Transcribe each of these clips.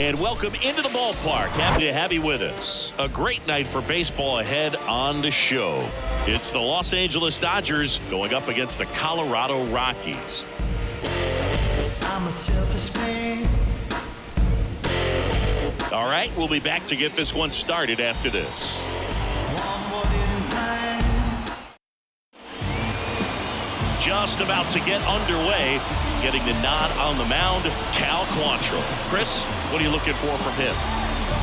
And welcome into the ballpark. Happy to have you with us. A great night for baseball ahead on the show. It's the Los Angeles Dodgers going up against the Colorado Rockies. I'm a selfish man. All right, we'll be back to get this one started after this. Just about to get underway. Getting the nod on the mound, Cal Quantrill. Chris, what are you looking for from him?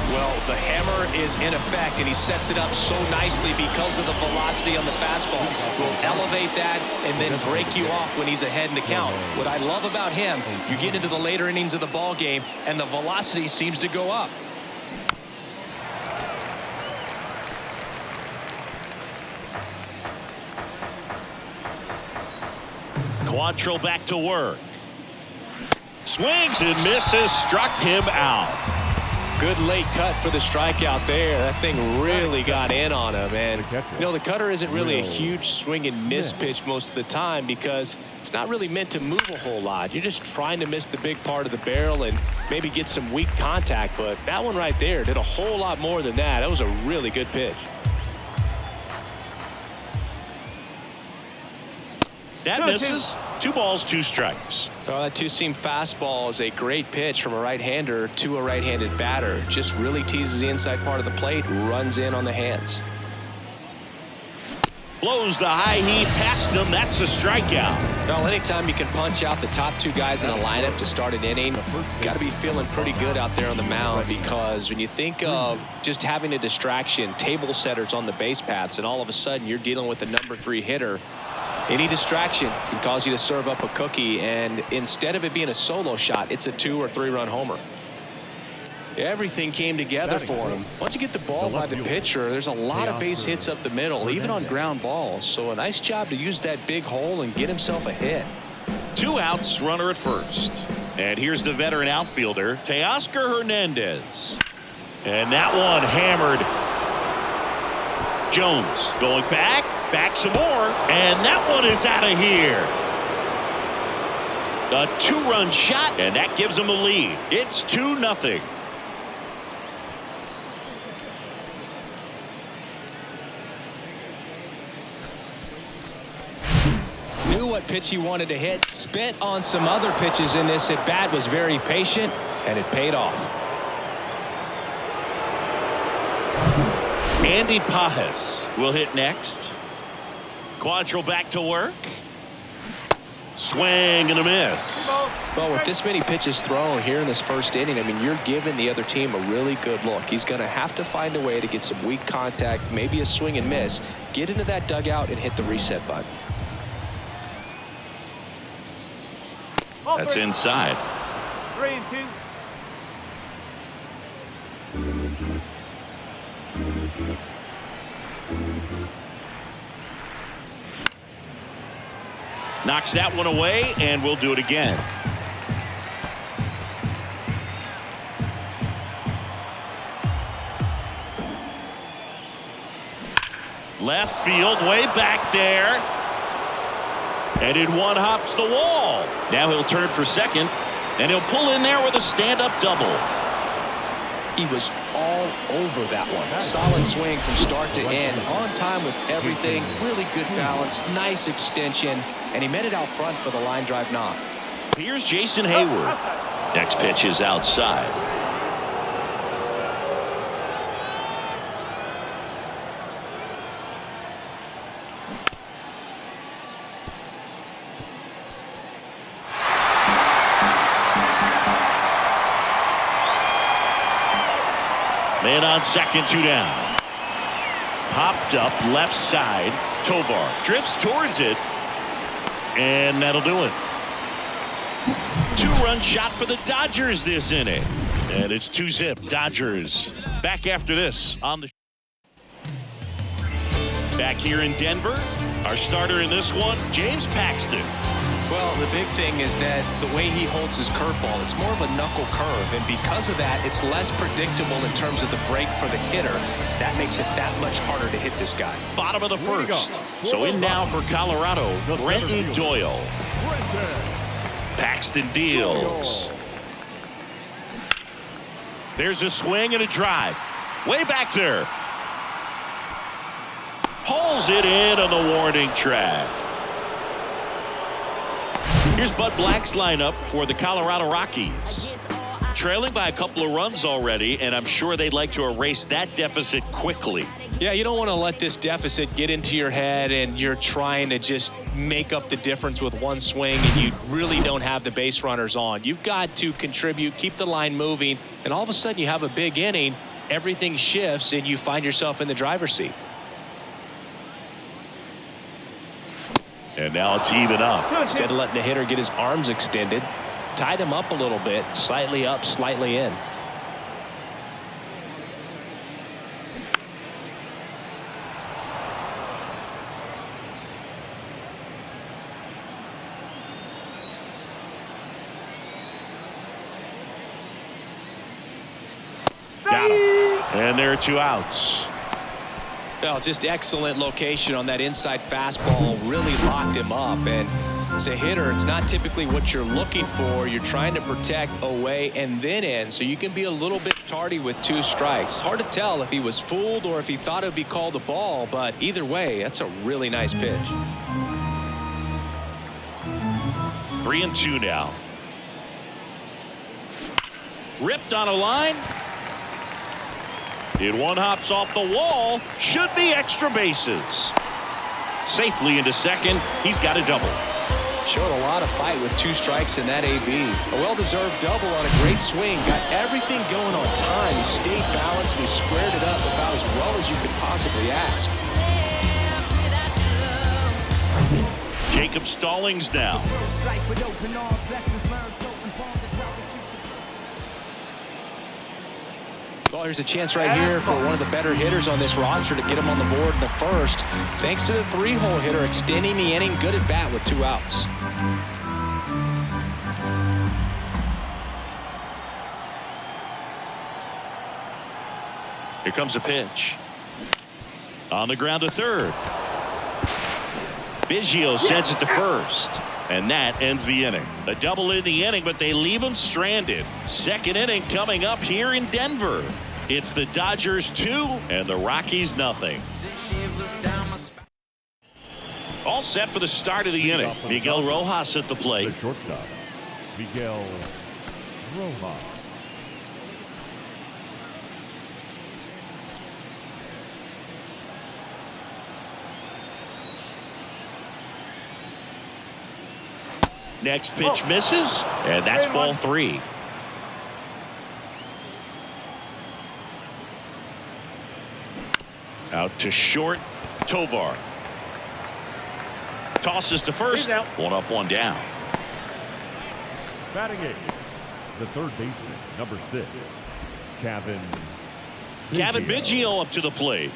Well, the hammer is in effect, and he sets it up so nicely because of the velocity on the fastball. Will elevate that and then break you off when he's ahead in the count. What I love about him, you get into the later innings of the ball game, and the velocity seems to go up. Quantrill back to work. Swings and misses, struck him out. Good late cut for the strikeout there. That thing really got in on him. And, you know, the cutter isn't really a huge swing and miss pitch most of the time because it's not really meant to move a whole lot. You're just trying to miss the big part of the barrel and maybe get some weak contact. But that one right there did a whole lot more than that. That was a really good pitch. That misses. 2 balls, 2 strikes. Well, that two-seam fastball is a great pitch from a right-hander to a right-handed batter. Just really teases the inside part of the plate, runs in on the hands. Blows the high heat past him. That's a strikeout. Well, anytime you can punch out the top 2 guys in a lineup to start an inning, got to be feeling pretty good out there on the mound, because when you think of just having a distraction, table setters on the base paths, and all of a sudden you're dealing with the number 3 hitter, any distraction can cause you to serve up a cookie, and instead of it being a solo shot, it's a 2 or 3 run homer. Everything came together for him. Once you get the ball by the pitcher, there's a lot of base hits up the middle, even on ground balls. So a nice job to use that big hole and get himself a hit. 2 outs, runner at first. And here's the veteran outfielder, Teoscar Hernandez. And that one hammered. Jones going back some more, and that one is out of here. A 2-run shot, and that gives them a lead. It's 2-0. Knew what pitch he wanted to hit, spent on some other pitches in this at bat, was very patient, and it paid off. Andy Pajes will hit next. Quantrill back to work. Swing and a miss. Well, with this many pitches thrown here in this first inning, I mean, you're giving the other team a really good look. He's going to have to find a way to get some weak contact, maybe a swing and miss, get into that dugout and hit the reset button. That's inside. 3-2. Knocks that one away, and we'll do it again. Left field, way back there. And in one hops the wall. Now he'll turn for second, and he'll pull in there with a stand-up double. He was all over that one. Solid swing from start to end, on time with everything, really good balance, nice extension, and he met it out front for the line drive knock. Here's Jason Hayward. Next pitch is outside. Man on second, 2 down. Popped up left side. Tovar drifts towards it, and that'll do it. 2-run shot for the Dodgers this inning, and it's 2-zip. Dodgers back after this on the back here in Denver. Our starter in this one, James Paxton. Well, the big thing is that the way he holds his curveball, it's more of a knuckle curve, and because of that, it's less predictable in terms of the break for the hitter. That makes it that much harder to hit this guy. Bottom of the first. So in now for Colorado, Brenton Doyle. Paxton deals. There's a swing and a drive. Way back there. Hauls it in on the warning track. Here's Bud Black's lineup for the Colorado Rockies. Trailing by a couple of runs already, and I'm sure they'd like to erase that deficit quickly. Yeah, you don't want to let this deficit get into your head and you're trying to just make up the difference with one swing and you really don't have the base runners on. You've got to contribute, keep the line moving, and all of a sudden you have a big inning, everything shifts, and you find yourself in the driver's seat. And now it's even up. Instead of letting the hitter get his arms extended, tied him up a little bit, slightly up, slightly in. Got him. And there are 2 outs. Well, just excellent location on that inside fastball. Really locked him up. And as a hitter, it's not typically what you're looking for. You're trying to protect away and then in, so you can be a little bit tardy with 2 strikes. Hard to tell if he was fooled or if he thought it would be called a ball, but either way, that's a really nice pitch. 3-2 now. Ripped on a line. It one hops off the wall. Should be extra bases. Safely into second. He's got a double. Showed a lot of fight with 2 strikes in that AB. A well-deserved double on a great swing. Got everything going on time. He stayed balanced. He squared it up about as well as you could possibly ask. Jacob Stallings now. Well, here's a chance right here for one of the better hitters on this roster to get him on the board in the first. Thanks to the 3-hole hitter extending the inning. Good at bat with 2 outs. Here comes a pitch. On the ground to third. Biggio sends it to first. And that ends the inning. A double in the inning, but they leave him stranded. Second inning coming up here in Denver. It's the Dodgers 2 and the Rockies nothing. All set for the start of the inning. Miguel Rojas at the plate. The shortstop, Miguel Rojas. Next pitch misses, and that's ball 3. Out to short, Tovar. Tosses to first. 1 up, 1 down. Batting eighth, the third baseman, number 6, Kevin Biggio up to the plate.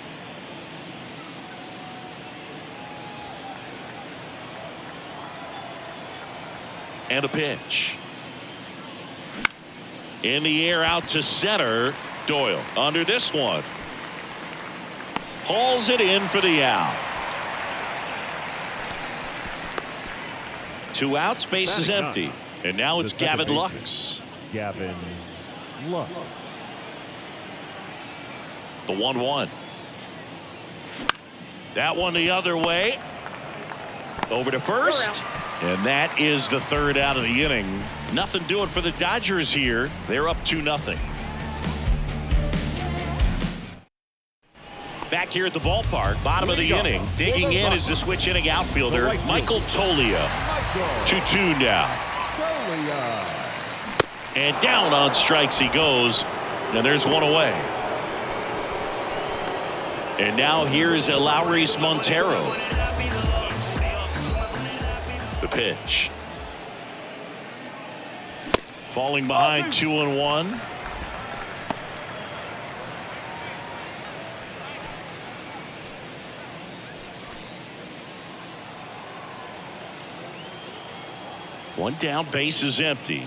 And a pitch. In the air out to center. Doyle under this one. Hauls it in for the out. 2 outs, base is empty. And now it's Gavin Lux. Gavin Lux. The 1-1. That one the other way. Over to first. And that is the 3rd out of the inning. Nothing doing for the Dodgers here. They're up 2-0. Back here at the ballpark, bottom of the inning. Digging in is the switch hitting outfielder, Michael Toglia. 2-2 now. And down on strikes he goes. And there's one away. And now here's Eleuris Montero. The pitch. Falling behind 2-1. One down, base is empty.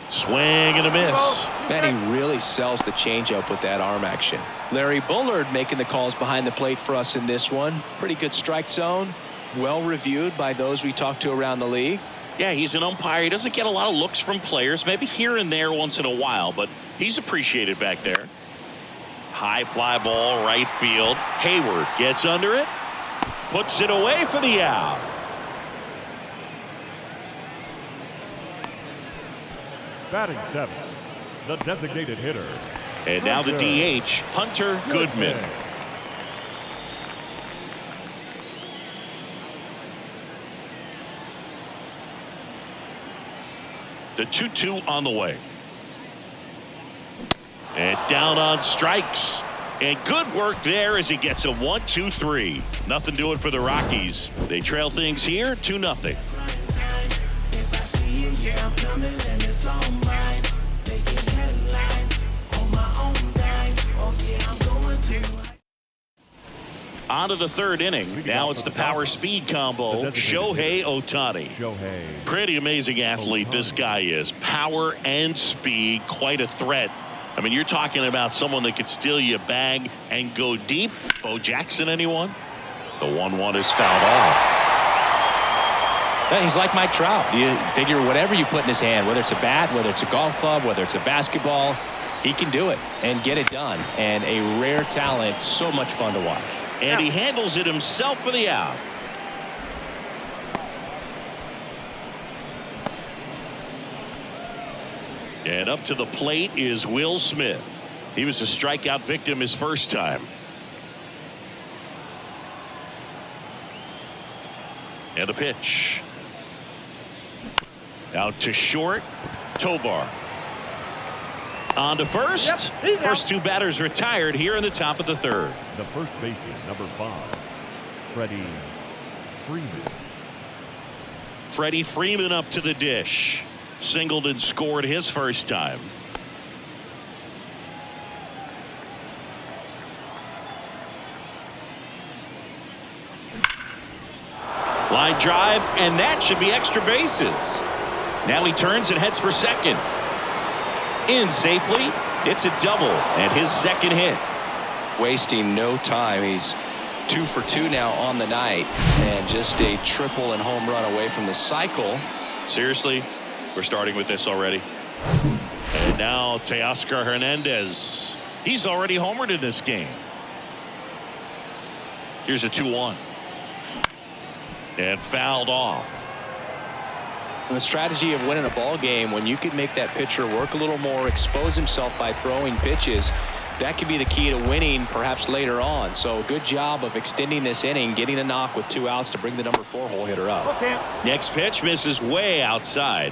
Swing and a miss. Man, he really sells the changeup with that arm action. Larry Bullard making the calls behind the plate for us in this one. Pretty good strike zone. Well reviewed by those we talked to around the league. Yeah, he's an umpire. He doesn't get a lot of looks from players, maybe here and there once in a while, but he's appreciated back there. High fly ball, right field. Hayward gets under it, puts it away for the out. Batting 7th, the designated hitter. And now the DH, Hunter Goodman. The 2-2 on the way. And down on strikes. And good work there as he gets a 1-2-3. Nothing doing for the Rockies. They trail things here 2-0. On to the third inning. Now it's the power speed combo. Shohei Ohtani. Pretty amazing athlete this guy is. Power and speed. Quite a threat. I mean, you're talking about someone that could steal you a bag and go deep. Bo Jackson, anyone? The 1-1 is fouled off. He's like Mike Trout. You figure whatever you put in his hand, whether it's a bat, whether it's a golf club, whether it's a basketball, he can do it and get it done. And a rare talent, so much fun to watch. And he handles it himself for the out. And up to the plate is Will Smith. He was a strikeout victim his first time. And a pitch. Out to short. Tovar. On to first. First two batters retired here in the top of the third. The first baseman, number 5, Freddie Freeman. Freddie Freeman up to the dish. Singled and scored his first time. Line drive, and that should be extra bases. Now he turns and heads for second. In safely. It's a double and his second hit. Wasting no time. He's 2 for 2 now on the night, and just a triple and home run away from the cycle. Seriously, we're starting with this already. And now Teoscar Hernandez. He's already homered in this game. Here's a 2-1. And fouled off. And the strategy of winning a ball game, when you can make that pitcher work a little more, expose himself by throwing pitches, that could be the key to winning perhaps later on. So good job of extending this inning, getting a knock with 2 outs to bring the number 4 hole hitter up. Okay. Next pitch misses way outside.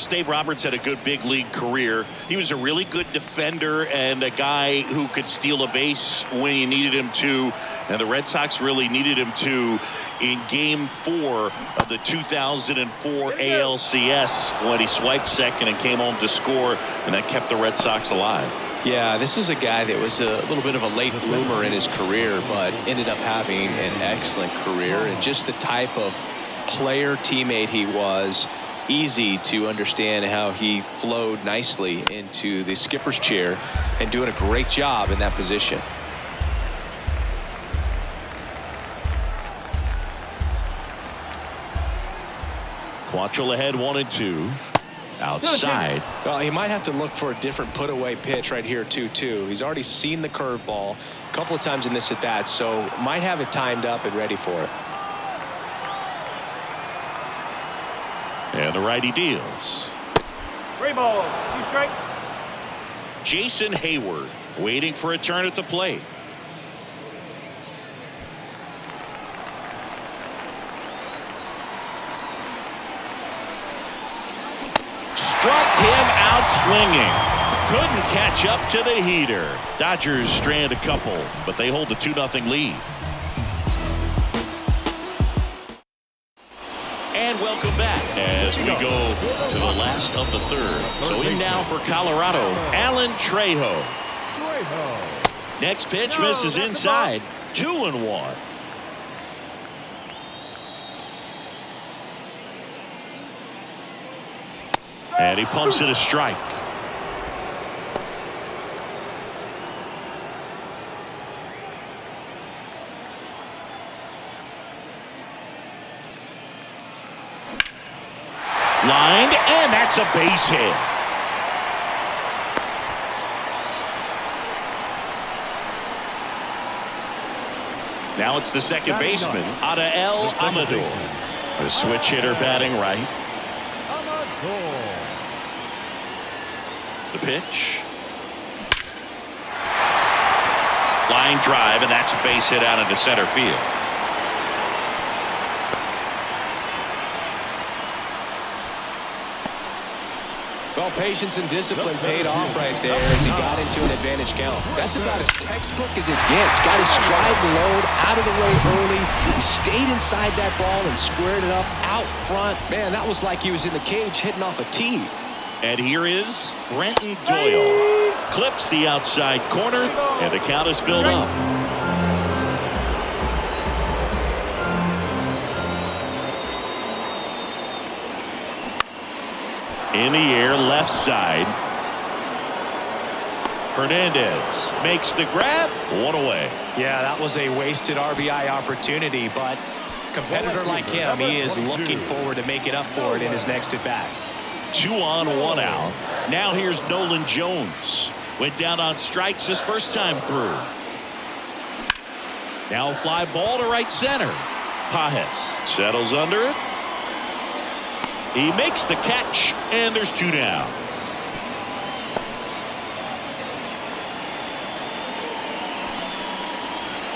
Dave Roberts had a good big league career. He was a really good defender and a guy who could steal a base when you needed him to. And the Red Sox really needed him to in Game 4 of the 2004 ALCS when he swiped second and came home to score, and that kept the Red Sox alive. Yeah, this is a guy that was a little bit of a late bloomer in his career, but ended up having an excellent career, and just the type of player teammate he was. Easy to understand how he flowed nicely into the skipper's chair and doing a great job in that position. Quantrill ahead 1-2. Outside. Well, he might have to look for a different put away pitch right here 2-2. He's already seen the curveball a couple of times in this at bat, so might have it timed up and ready for it. And the righty deals. 3 balls, 2 strikes. Jason Hayward waiting for a turn at the plate. Struck him out swinging. Couldn't catch up to the heater. Dodgers strand a couple, but they hold the 2-0 lead. And welcome back as we go to the last of the third. So in now for Colorado, Alan Trejo. Next pitch misses inside. 2-1. And he pumps it a strike. Lined, and that's a base hit. Now it's the second baseman, Adael Amador. The switch hitter batting right. The pitch. Line drive, and that's a base hit out into center field. Well, patience and discipline paid off right there as he got into an advantage count. That's about as textbook as it gets. Got his stride load out of the way early. He stayed inside that ball and squared it up out front. Man, that was like he was in the cage hitting off a tee. And here is Brenton Doyle. Clips the outside corner, and the count is filled up. In the air, left side. Hernandez makes the grab. One away. Yeah, that was a wasted RBI opportunity, but a competitor like him, he is looking forward to making up for it in his next at-bat. 2 on, 1 out. Now here's Nolan Jones. Went down on strikes his first time through. Now a fly ball to right center. Pajes settles under it. He makes the catch, and there's 2 down.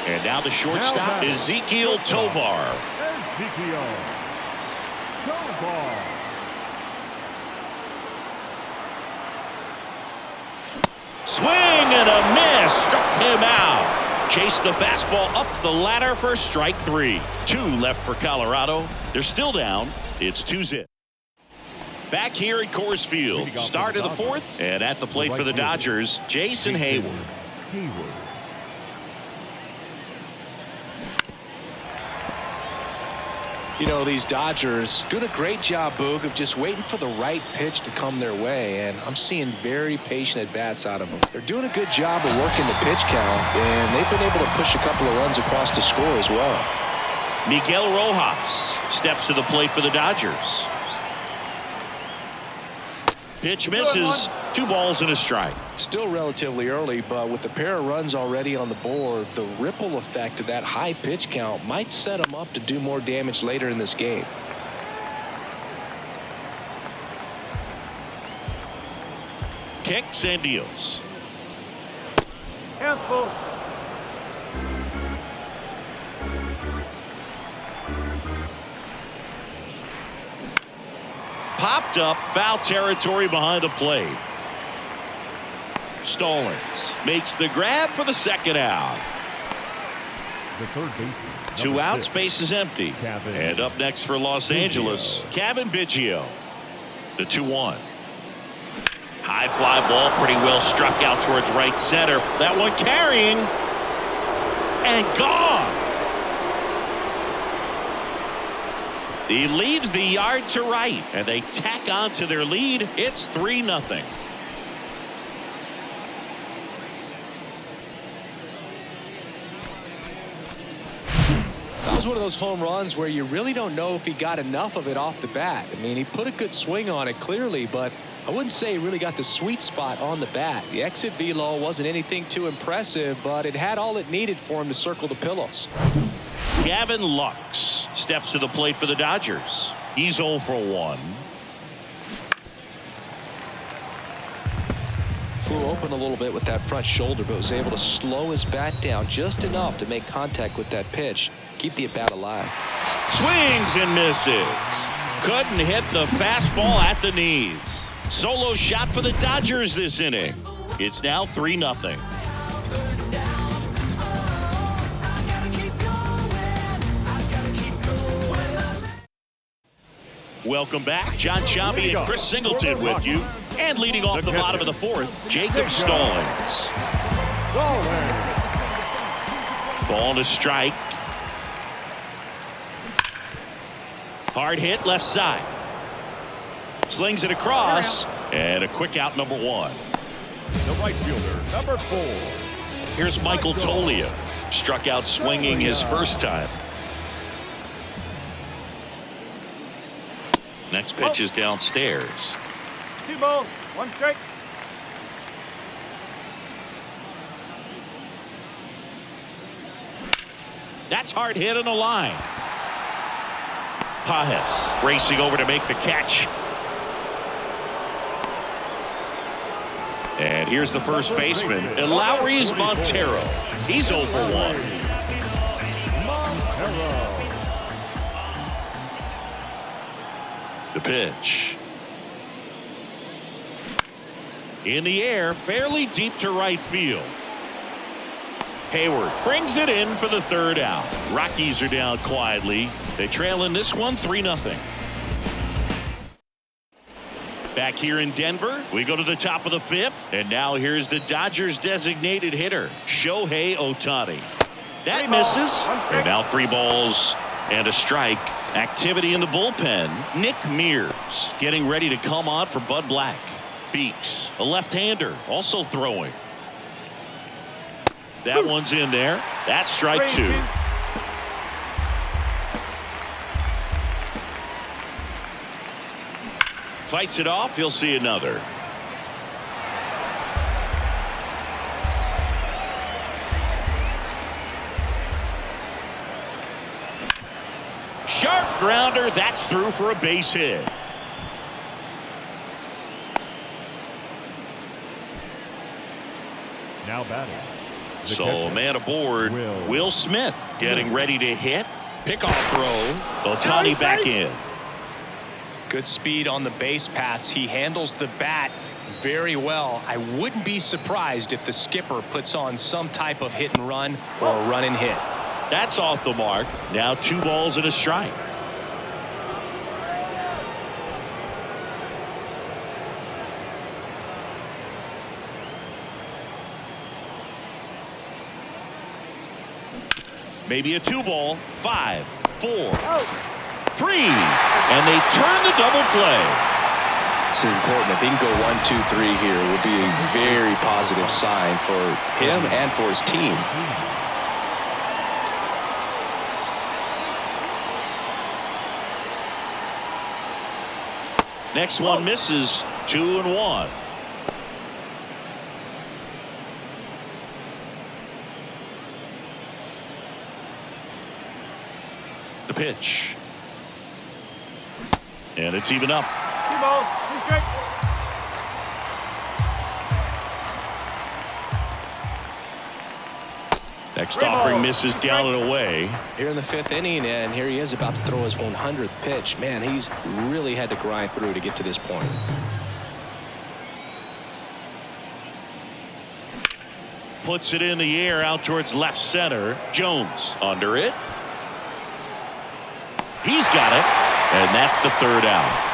And now the shortstop, Ezequiel Tovar. Ezequiel Tovar. Swing and a miss. Struck him out. Chased the fastball up the ladder for strike 3. 2 left for Colorado. They're still down. It's 2-0. Back here at Coors Field. Start of the 4th. And at the plate for the Dodgers, Jason Hayward. You know, these Dodgers doing a great job, Boog, of just waiting for the right pitch to come their way, and I'm seeing very patient at-bats out of them. They're doing a good job of working the pitch count, and they've been able to push a couple of runs across to score as well. Miguel Rojas steps to the plate for the Dodgers. Pitch misses. 2 balls and a strike. Still relatively early, but with the pair of runs already on the board, the ripple effect of that high pitch count might set them up to do more damage later in this game. Kicks and deals. Handful. Popped up, foul territory behind the plate. Stallings makes the grab for the second out. The third baseman. 2 outs, base is empty. Kevin And up next for Los Angeles, Kevin Biggio. The 2-1. High fly ball, pretty well struck out towards right center. That one carrying and gone. He leaves the yard to right, and they tack on to their lead. It's 3-0. That was one of those home runs where you really don't know if he got enough of it off the bat. I mean, he put a good swing on it clearly, but I wouldn't say he really got the sweet spot on the bat. The exit velo wasn't anything too impressive, but it had all it needed for him to circle the pillows. Gavin Lux steps to the plate for the Dodgers. He's 0 for 1. Flew open a little bit with that front shoulder, but was able to slow his bat down just enough to make contact with that pitch. Keep the at-bat alive. Swings and misses. Couldn't hit the fastball at the knees. Solo shot for the Dodgers this inning. It's now 3-0. Welcome back. John Chambi and Chris Singleton with you. And leading off the bottom of the 4th, Jacob Stallings. Ball to strike. Hard hit left side. Slings it across. And a quick out, number 1. The right fielder, number 4. Here's Michael Toglia. Struck out swinging his first time. Next pitch is downstairs. 2 balls, 1 strike. That's hard hit in the line. Pajes racing over to make the catch. And here's the first baseman, Lowry's Montero. He's 0 for 1. The pitch. In the air, fairly deep to right field. Hayward brings it in for the 3rd out. Rockies are down quietly. They trail in this one 3-0. Back here in Denver, we go to the top of the 5th. And now here's the Dodgers designated hitter, Shohei Ohtani. That misses. And now 3 balls and a strike. Activity in the bullpen. Nick Mears getting ready to come on for Bud Black. Beeks, a left-hander, also throwing. That one's in there. That's strike 2. Fights it off. He'll see another. Sharp grounder. That's through for a base hit. Now batting. So a man aboard, Will Smith getting ready to hit. Pickoff throw. Ohtani back in. Good speed on the base pass. He handles the bat very well. I wouldn't be surprised if the skipper puts on some type of hit and run or a run and hit. That's off the mark. Now 2 balls and a strike. Maybe a 2-ball. 5, 4, 3, and they turn the double play. This is important. If he can go 1, 2, 3 here, it would be a very positive sign for him and for his team. Next one misses. 2-1. The pitch. And it's even up. 2 balls, 2 strikes. Next offering misses down and away. Here in the 5th inning, and here he is about to throw his 100th pitch. Man, he's really had to grind through to get to this point. Puts it in the air out towards left center. Jones under it. He's got it, and that's the 3rd out.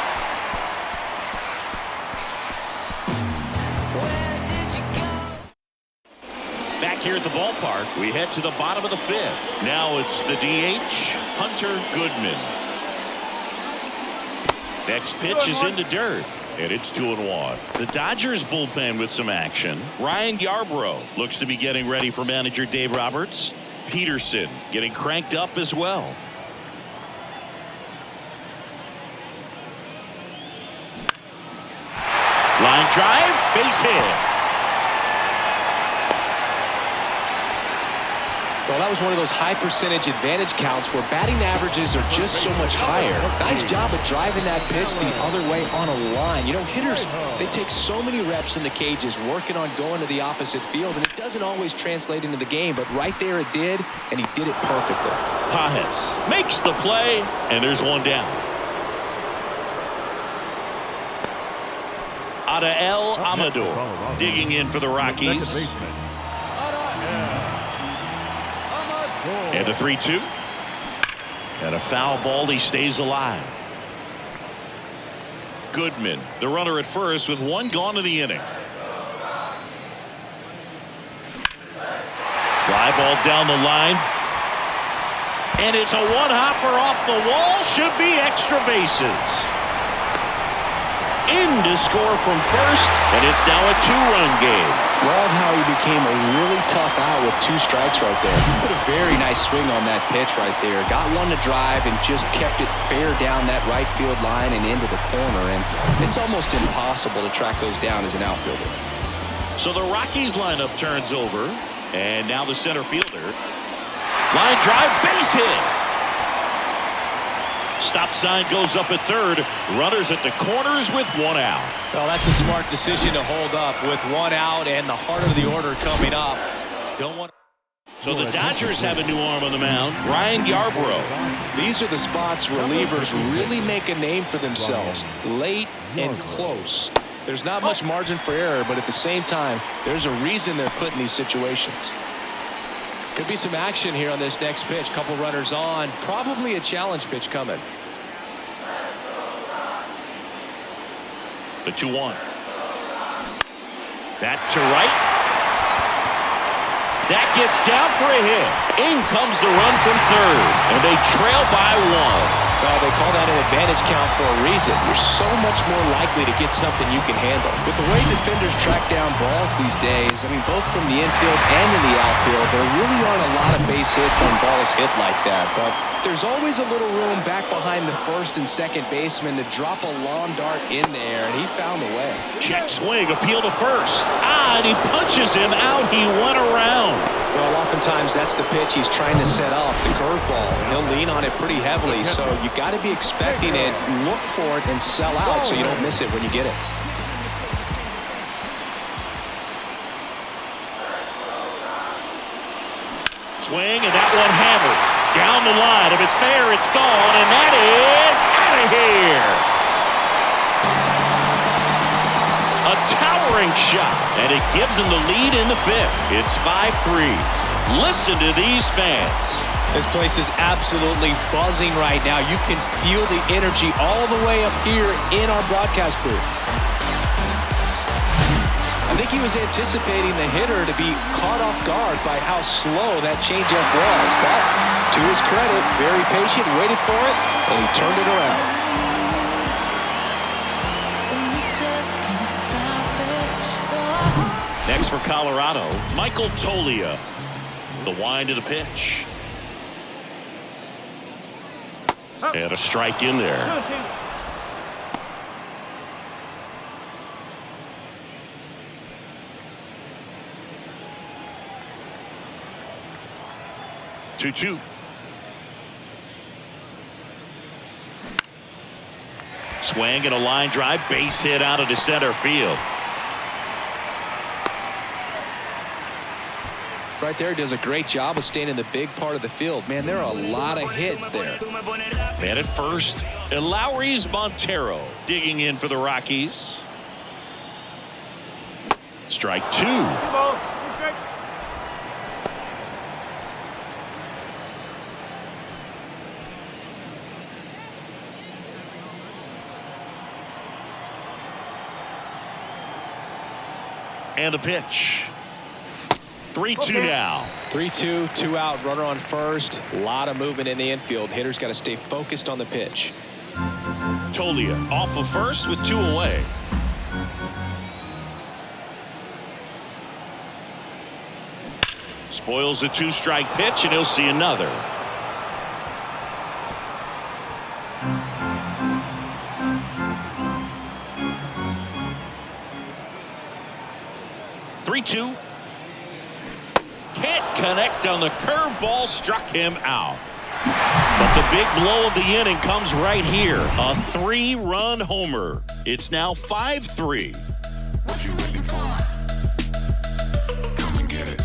Back here at the ballpark, we head to the bottom of the 5th. Now it's the DH, Hunter Goodman. Next pitch is in the dirt, and it's 2-1. The Dodgers bullpen with some action. Ryan Yarbrough looks to be getting ready for manager Dave Roberts. Peterson getting cranked up as well. Line drive, base hit. Well, that was one of those high percentage advantage counts where batting averages are just so much higher. Nice job of driving that pitch the other way on a line. You know, hitters, they take so many reps in the cages working on going to the opposite field, and it doesn't always translate into the game, but right there it did, and he did it perfectly. Pajes makes the play, and there's one down. Adael Amador digging in for the Rockies. And a 3-2. And a foul ball. He stays alive. Goodman, the runner at first with 1 gone in the inning. Fly ball down the line. And it's a 1-hopper off the wall. Should be extra bases. In to score from first, and it's now a 2-run game. Love how he became a really tough out with 2 strikes right there. He put a very nice swing on that pitch right there. Got one to drive and just kept it fair down that right field line and into the corner. And it's almost impossible to track those down as an outfielder. So the Rockies lineup turns over, and now the center fielder. Line drive, base hit. Stop sign goes up at third. Runners at the corners with 1 out. Well, that's a smart decision to hold up with 1 out and the heart of the order coming up. Don't want. So the Dodgers have a new arm on the mound, Brian Yarbrough. These are the spots relievers really make a name for themselves, late and close. There's not much margin for error, but at the same time, there's a reason they're put in these situations. Could be some action here on this next pitch. Couple runners on, probably a challenge pitch coming. The 2-1. That to right. That gets down for a hit. In comes the run from third, and they trail by 1. Well, they call that an advantage count for a reason. You're so much more likely to get something you can handle. With the way defenders track down balls these days, I mean, both from the infield and in the outfield, there really aren't a lot of base hits on balls hit like that. But there's always a little room back behind the first and second baseman to drop a lawn dart in there, and he found a way. Check swing, appeal to first. And he punches him out. He went around. Well, oftentimes that's the pitch he's trying to set up, the curveball. He'll lean on it pretty heavily, so you got to be expecting it, look for it, and sell out so you don't miss it when you get it. Swing, and that one hammered. Down the line. If it's fair, it's gone, and that is out of here. A towering shot, and it gives them the lead in the 5th. It's 5-3. Listen to these fans. This place is absolutely buzzing right now. You can feel the energy all the way up here in our broadcast booth. I think he was anticipating the hitter to be caught off guard by how slow that changeup was. But to his credit, very patient, waited for it, and he turned it around. Next for Colorado, Michael Toglia. The wind of the pitch. And a strike in there. 2-2. Swing and a line drive, base hit out of the center field. Right there, does a great job of staying in the big part of the field. Man, there are a lot of hits there. Man at first, and Lowry's Montero digging in for the Rockies. Strike 2. 2 balls, 2 strikes. And the pitch. 3-2 now. 3-2, 2 out, runner on first. A lot of movement in the infield. Hitter's got to stay focused on the pitch. Toglia off of first with 2 away. Spoils the 2-strike pitch, and he'll see another. Three-two. Can't connect on the curveball, struck him out. But the big blow of the inning comes right here. A 3-run homer. It's now 5-3. What you waiting for? Come and get it.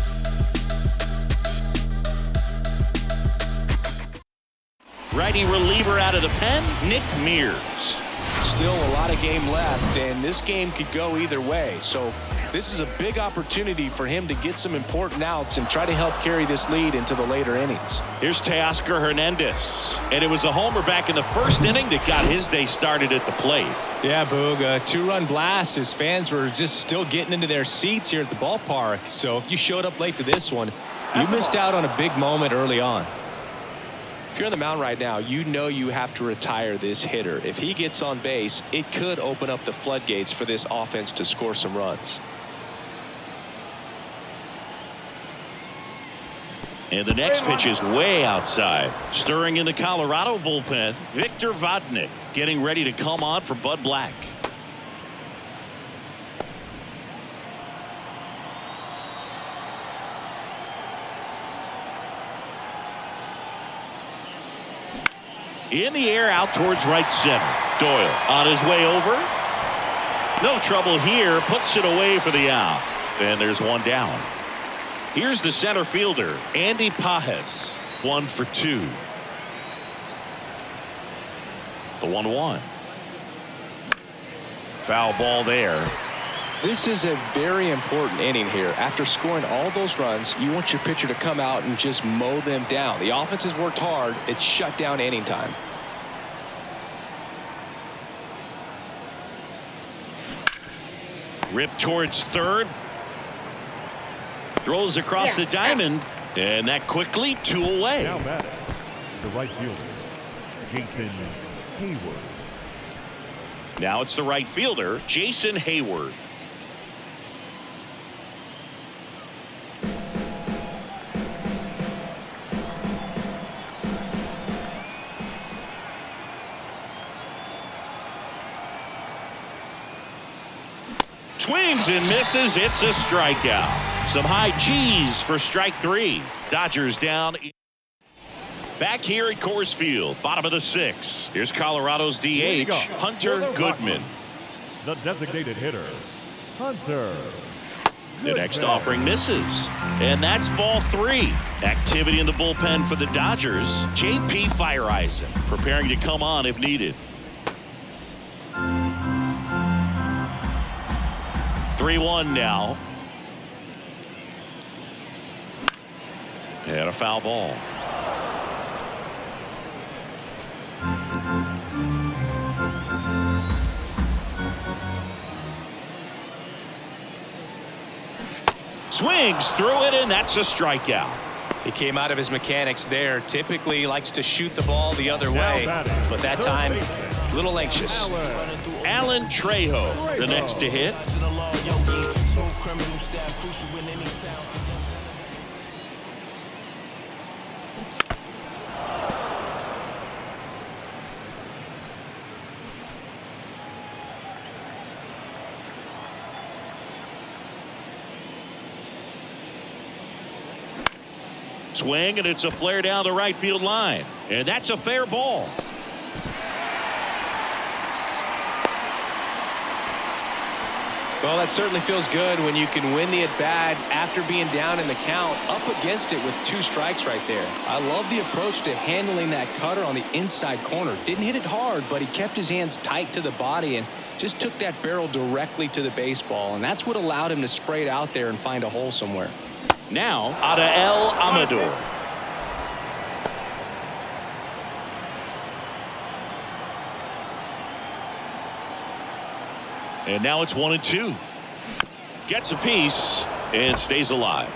Righty reliever out of the pen, Nick Mears. Still a lot of game left, and this game could go either way. So this is a big opportunity for him to get some important outs and try to help carry this lead into the later innings. Here's Teoscar Hernandez. And it was a homer back in the first inning that got his day started at the plate. Yeah, Boog, a 2-run blast. His fans were just still getting into their seats here at the ballpark. So if you showed up late to this one, you missed out on a big moment early on. If you're on the mound right now, you know you have to retire this hitter. If he gets on base, it could open up the floodgates for this offense to score some runs. And the next pitch is way outside. Stirring in the Colorado bullpen, Victor Vodnik getting ready to come on for Bud Black. In the air out towards right center. Doyle on his way over. No trouble here. Puts it away for the out. And there's one down. Here's the center fielder, Andy Pages. 1 for 2. The 1-1. Foul ball there. This is a very important inning here. After scoring all those runs, you want your pitcher to come out and just mow them down. The offense has worked hard. It's shut down inning time. Ripped towards third. Throws across the diamond. And that quickly 2 away. Now batting, the right fielder, Jason Hayward. Now it's the right fielder, Jason Hayward. Swings and misses. It's a strikeout. Some high G's for strike 3. Dodgers down. Back here at Coors Field, bottom of the 6th. Here's Colorado's DH, Hunter Goodman. The designated hitter, Hunter. The next offering misses. And that's ball 3. Activity in the bullpen for the Dodgers. J.P. Fireeisen preparing to come on if needed. 3-1 now. And a foul ball. Swings through it, and that's a strikeout. He came out of his mechanics there. Typically he likes to shoot the ball the other way, but that time a little anxious. Alan Trejo, the next to hit. Swing, and it's a flare down the right field line. And that's a fair ball. Well, that certainly feels good when you can win the at-bat after being down in the count, up against it with 2 strikes right there. I love the approach to handling that cutter on the inside corner. Didn't hit it hard, but he kept his hands tight to the body and just took that barrel directly to the baseball. And that's what allowed him to spray it out there and find a hole somewhere. Now, Adael Amador. And now it's 1-2. Gets a piece and stays alive.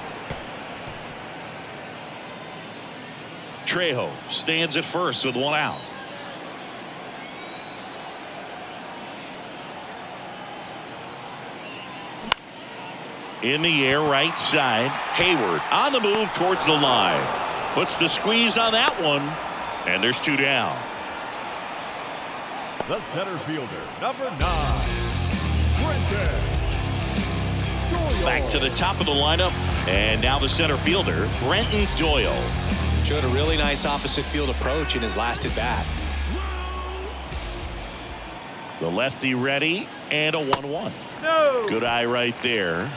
Trejo stands at first with 1 out. In the air right side. Hayward on the move towards the line. Puts the squeeze on that one. And there's 2 down. The center fielder, number 9, Brenton Doyle. Back to the top of the lineup. And now the center fielder, Brenton Doyle. Showed a really nice opposite field approach in his last at bat. The lefty ready, and a 1-1. No. Good eye right there.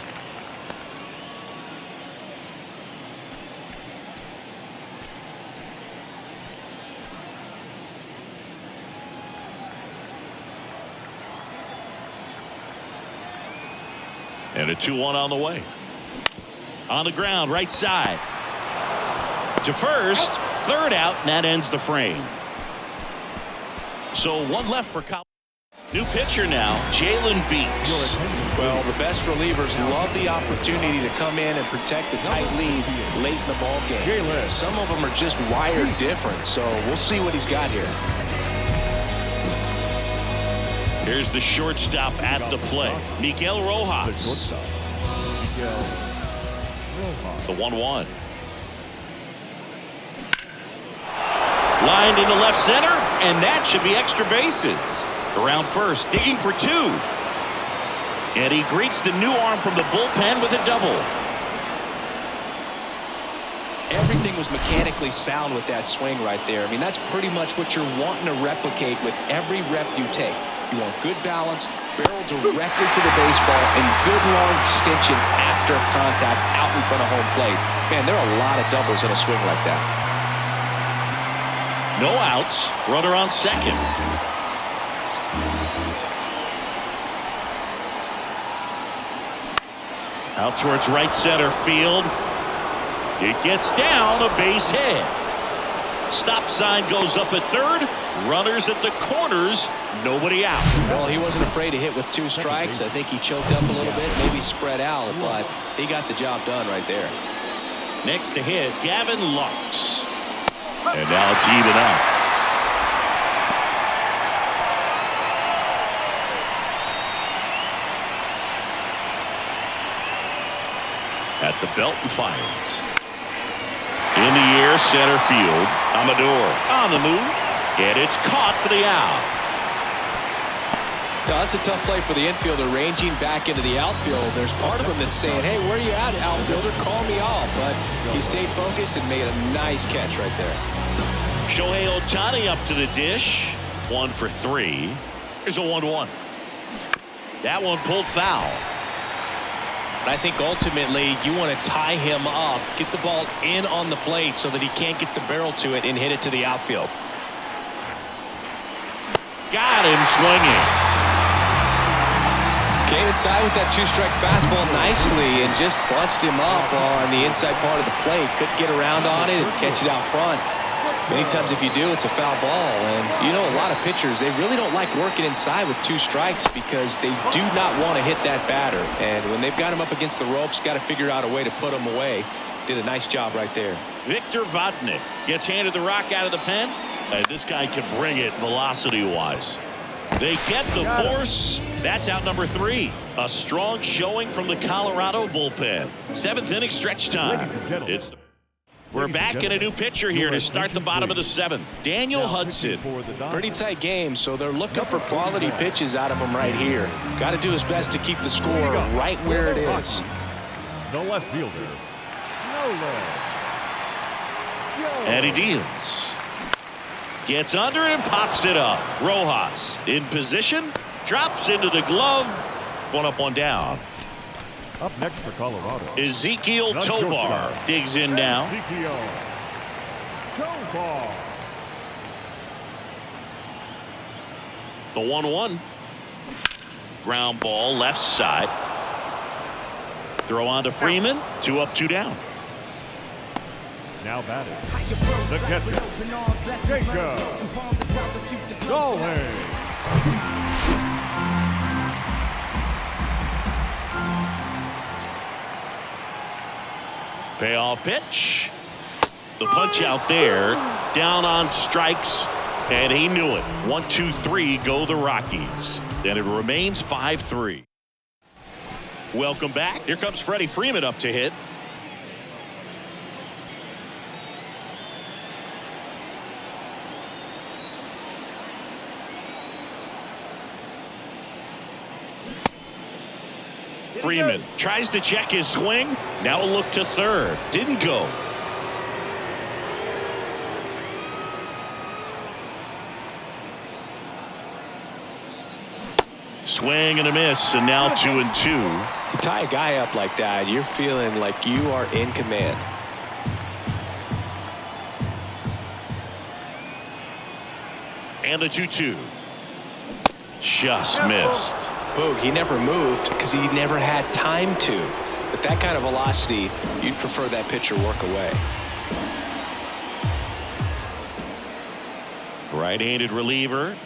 And a 2-1 on the way. On the ground, right side. To first, 3rd out, and that ends the frame. So 1 left for Colorado. New pitcher now, Jalen Beeks. Well, the best relievers love the opportunity to come in and protect the tight lead late in the ball game. Some of them are just wired different, so we'll see what he's got here. Here's the shortstop at the plate, Miguel Rojas. The 1-1. Lined into left center, and that should be extra bases. Around first, digging for two. And he greets the new arm from the bullpen with a double. Everything was mechanically sound with that swing right there. I mean, that's pretty much what you're wanting to replicate with every rep you take. You want good balance, barrel directly to the baseball, and good long extension after contact out in front of home plate. Man, there are a lot of doubles in a swing like that. No outs. Runner on second. Out towards right center field. It gets down, a base hit. Stop sign goes up at third. Runners at the corners. Nobody out. Well, he wasn't afraid to hit with 2 strikes. I think he choked up a little bit, maybe spread out, but he got the job done right there. Next to hit, Gavin Lux. And now it's even up. At the belt and fires. In the air, center field. Amador on the move. And it's caught for the out. No, that's a tough play for the infielder, ranging back into the outfield. There's part of him that's saying, hey, where are you at, outfielder? Call me off. But he stayed focused and made a nice catch right there. Shohei Ohtani up to the dish. 1 for 3. Here's a 1-1. That one pulled foul. But I think ultimately you want to tie him up, get the ball in on the plate so that he can't get the barrel to it and hit it to the outfield. Got him swinging. Came inside with that 2-strike fastball nicely and just bunched him up on the inside part of the plate. Couldn't get around on it and catch it out front. Many times if you do, it's a foul ball. And you know, a lot of pitchers, they really don't like working inside with 2 strikes because they do not want to hit that batter. And when they've got him up against the ropes, got to figure out a way to put him away. Did a nice job right there. Victor Vodnik gets handed the rock out of the pen. And this guy can bring it velocity-wise. They get the force. That's out number 3. A strong showing from the Colorado bullpen. 7th inning stretch time. We're back in a new pitcher here to start the bottom of the 7th. Daniel Hudson. Pretty tight game, so they're looking for quality pitches out of him right here. Got to do his best to keep the score right where it is. The left fielder. And he deals. Gets under it and pops it up. Rojas in position. Drops into the glove. 1 up, 1 down. Up next for Colorado. Ezekiel Tovar digs in now. Ezekiel Tovar. The 1-1. Ground ball left side. Throw on to Freeman. 2 up, 2 down. Now batting. The catcher. Jacob Dolly. Payoff pitch. The punch out there. Down on strikes. And he knew it. 1, 2, 3 go the Rockies. And it remains 5-3. Welcome back. Here comes Freddie Freeman up to hit. Freeman tries to check his swing. Now a look to third. Didn't go. Swing and a miss, and now 2-2. You tie a guy up like that, you're feeling like you are in command. And the 2-2. Just missed. Boog, he never moved because he never had time to. But that kind of velocity, you'd prefer that pitcher work away. Right-handed reliever.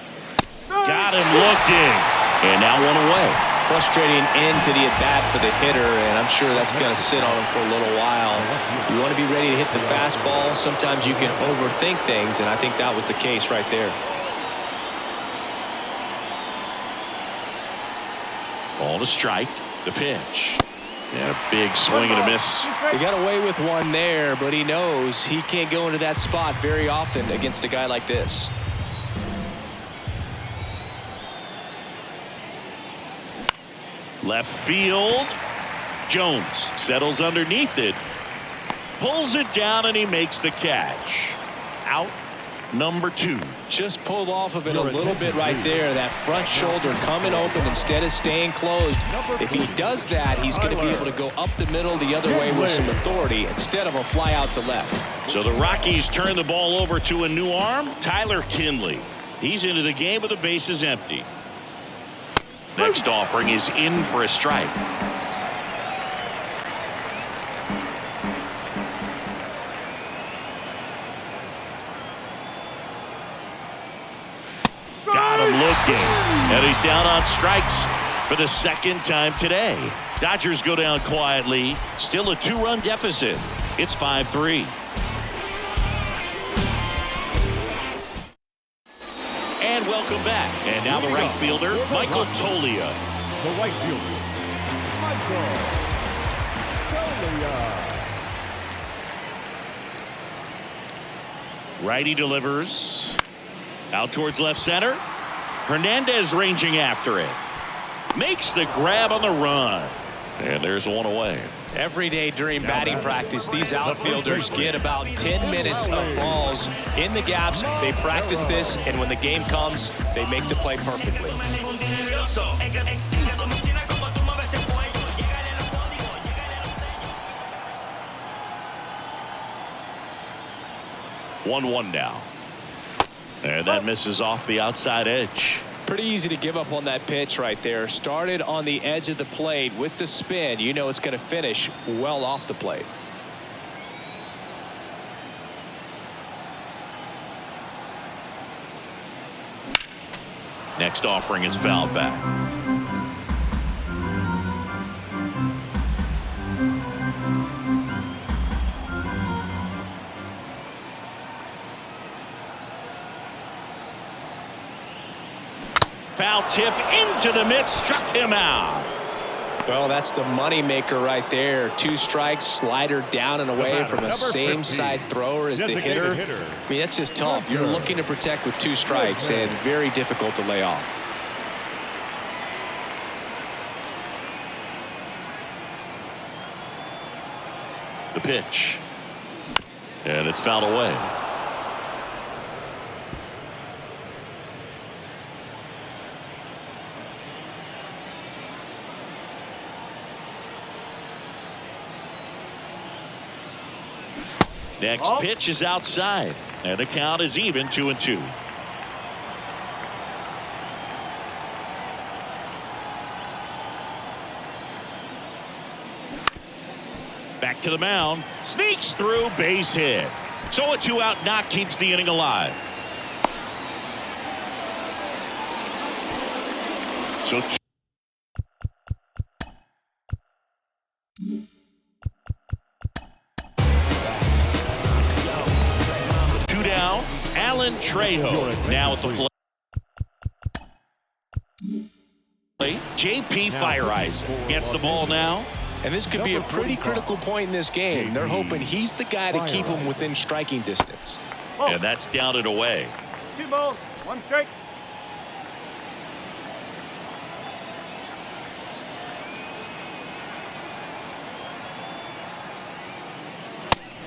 Got him looking. And now 1 away. Frustrating end to the at-bat for the hitter, and I'm sure that's going to sit on him for a little while. You want to be ready to hit the fastball. Sometimes you can overthink things, and I think that was the case right there. Ball to strike. The pitch. And a big swing and a miss. He got away with one there, but he knows he can't go into that spot very often against a guy like this. Left field. Jones settles underneath it. Pulls it down, and he makes the catch. Out number 2. Just pulled off of it a little bit right there. That front shoulder coming open instead of staying closed. If he does that, he's going to be able to go up the middle the other way with some authority instead of a fly out to left. So the Rockies turn the ball over to a new arm, Tyler Kinley. He's into the game with the bases empty. Next offering is in for a strike. Got him looking. And he's down on strikes for the second time today. Dodgers go down quietly. Still a 2-run deficit. It's 5-3. And welcome back. And now the right fielder, Michael Toglia. The right fielder, Michael Toglia. Righty delivers. Out towards left center. Hernandez ranging after it. Makes the grab on the run. And there's one away. Every day during batting practice, these outfielders get about 10 minutes of balls in the gaps. They practice this, and when the game comes, they make the play perfectly. One now. And that misses off the outside edge. Pretty easy to give up on that pitch right there. Started on the edge of the plate with the spin. You know it's going to finish well off the plate. Next offering is fouled back. Foul tip into the mitt, struck him out. Well, that's the money maker right there. 2 strikes, slider down and away from a same side thrower as the hitter. I mean, that's just tough. You're looking to protect with 2 strikes and very difficult to lay off. The pitch. And it's fouled away. Next pitch is outside, and the count is even 2-2. Back to the mound, sneaks through, base hit. So a 2-out knock keeps the inning alive. So 2 down. Alan Trejo now at the plate. JP Fireeyes gets the ball now. And this could be a pretty critical point in this game. They're hoping he's the guy to keep him within striking distance. And that's down and away. 2 balls, 1 strike.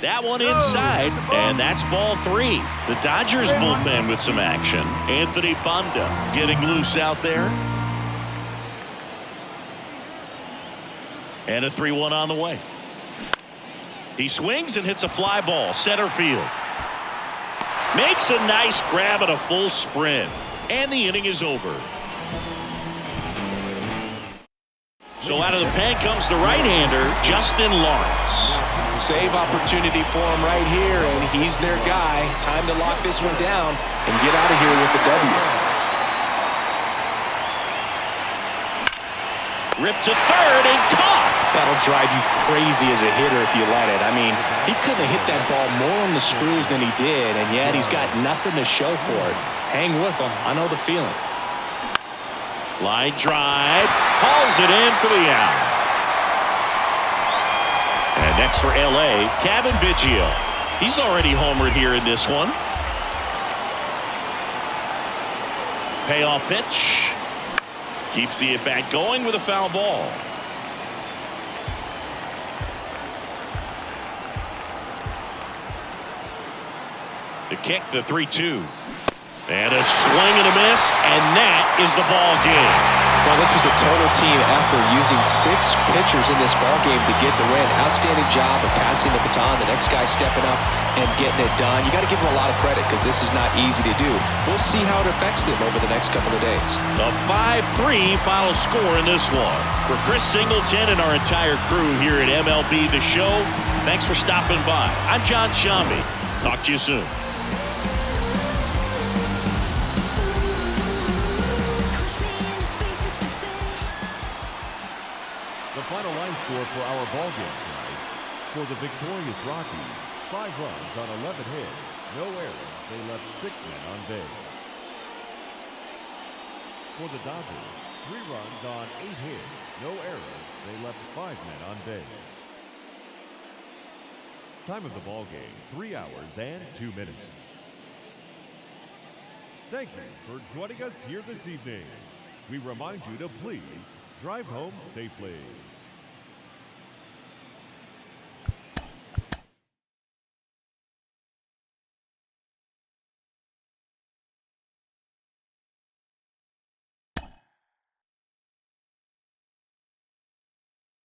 That one inside, and that's ball 3. The Dodgers bullpen with some action. Anthony Banda getting loose out there. And a 3-1 on the way. He swings and hits a fly ball, center field. Makes a nice grab at a full sprint. And the inning is over. So out of the pen comes the right-hander, Justin Lawrence. Save opportunity for him right here, and he's their guy. Time to lock this one down and get out of here with the W. Ripped to third and caught. That'll drive you crazy as a hitter if you let it. I mean, he couldn't have hit that ball more on the screws than he did, and yet he's got nothing to show for it. Hang with him. I know the feeling. Line drive. Hauls it in for the out. And next for L.A., Kevin Biggio. He's already homered here in this one. Payoff pitch. Keeps the at-bat going with a foul ball. The kick, the 3-2. And a swing and a miss, and that is the ball game. Well, this was a total team effort, using 6 pitchers in this ball game to get the win. Outstanding job of passing the baton. The next guy stepping up and getting it done. You got to give them a lot of credit because this is not easy to do. We'll see how it affects them over the next couple of days. The 5-3 final score in this one. For Chris Singleton and our entire crew here at MLB The Show, thanks for stopping by. I'm John Shambi. Talk to you soon. The final line score for our ball game tonight. For the victorious Rockies, 5 runs on 11 hits, no errors. They left 6 men on base. For the Dodgers, 3 runs on 8 hits, no errors. They left 5 men on base. Time of the ball game, 3 hours and 2 minutes. Thank you for joining us here this evening. We remind you to please drive home safely.